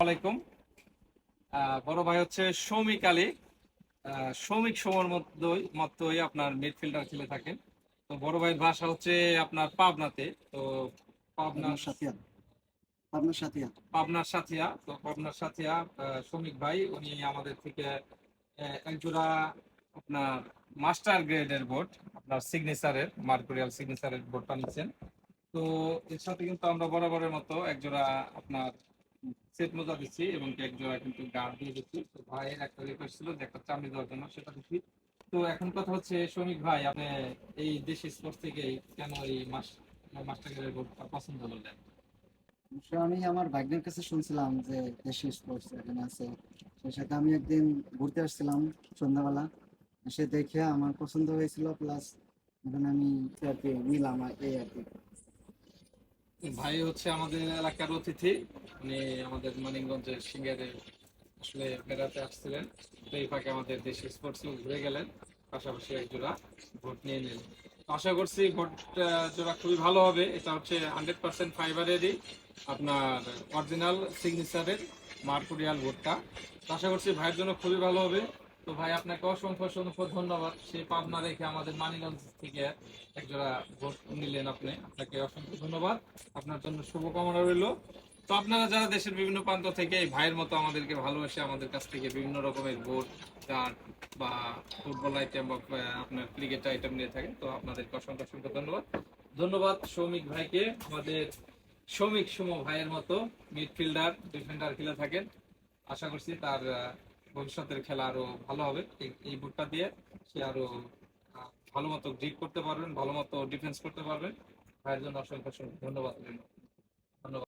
আলাইকুম। বড় ভাই হচ্ছে সৌমিক আলী। সৌমিক সমর মতোই আপনার মিডফিল্ডার খেলে থাকেন। তো বড় ভাইয়ের বাসা হচ্ছে আপনার পাবনাতে। তো পাবনার আপনার সাথিয়া আপনার সাথিয়া পাবনার সাথিয়া। তো পাবনার সাথিয়া সৌমিক ভাই উনি আমাদের থেকে এক জোড়া আপনার মাস্টার গ্রেডের বোর্ড, আপনার সিগনেচারের মার্কুরিয়াল সিগনেচারের বোর্ডটা নিচ্ছেন। তো এর সাথে কিন্তু আমরা বরাবরের মতো একজোড়া আপনার সেট মোজা দিচ্ছি এবং এক জোড়া কিন্তু গার্ড দিয়ে দিচ্ছি। তো ভাইয়ের একটা রিকোয়েস্ট ছিল যে একটা চামড়ি দেওয়ার জন্য, সেটা দিচ্ছি। তো এখন কথা হচ্ছে শ্রমিক ভাই, আপনি এই দেশি স্পোর্টস থেকে কেন এই মাস্টার গ্রেডের বোর্ডটা পছন্দ করলেন? অবশ্য আমি আমার ভাগ্নের কাছে শুনছিলাম যে দেশি স্পোর্টস এখানে আছে। সেই সাথে আমি একদিন ঘুরতে আসছিলাম সন্ধ্যাবেলা, সে দেখে আমার পছন্দ হয়েছিল, প্লাস এখন আমি আর কি নিলাম এই আর কি। ভাই হচ্ছে আমাদের এলাকার অতিথি। উনি আমাদের মানিকগঞ্জের সিঙ্গারে আসলে বেড়াতে আসছিলেন। তো এই ফাঁকে আমাদের দেশি স্পোর্টস ঘুরে গেলেন, পাশাপাশি এক জোড়া ভোট নিয়ে নিলেন। তো আশা করছি ভোট জোড়া খুবই ভালো হবে। এটা হচ্ছে 100% ফাইবারেরই আপনার অরিজিনাল সিগনেচারের মার্কুরিয়াল ভোটটা। তো আশা করছি ভাইয়ের জন্য খুবই ভালো হবে। তো ভাই আপনাকে অসংখ্য অসংখ্য ধন্যবাদ। সেই পাবনা রেখে আমাদের মানিকগঞ্জ থেকে একজোড়া ভোট নিলেন আপনি, আপনাকে অসংখ্য ধন্যবাদ। আপনার জন্য শুভকামনা রইল। তো আপনারা যারা দেশের বিভিন্ন প্রান্ত থেকে এই ভাইয়ের মতো আমাদেরকে ভালোবেসে আমাদের কাছ থেকে বিভিন্ন রকমের বোট, কার্ড বা ফুটবল আইটেম বা আপনার ক্রিকেট আইটেম নিয়ে থাকেন, তো আপনাদেরকে অসংখ্য অসংখ্য ধন্যবাদ। ধন্যবাদ সৌমিক ভাইকে। আমাদের সৌমিক সুমো ভাইয়ের মতো মিডফিল্ডার ডিফেন্ডার খেলে থাকেন। আশা করছি তার ভবিষ্যতের খেলা আরো ভালো হবে। এই বুটটা দিয়ে সে আরো ভালো মতো গ্রিপ করতে পারবেন, ভালো মতো ডিফেন্স করতে পারবেন। ভাইয়ের জন্য অসংখ্য অসংখ্য ধন্যবাদ।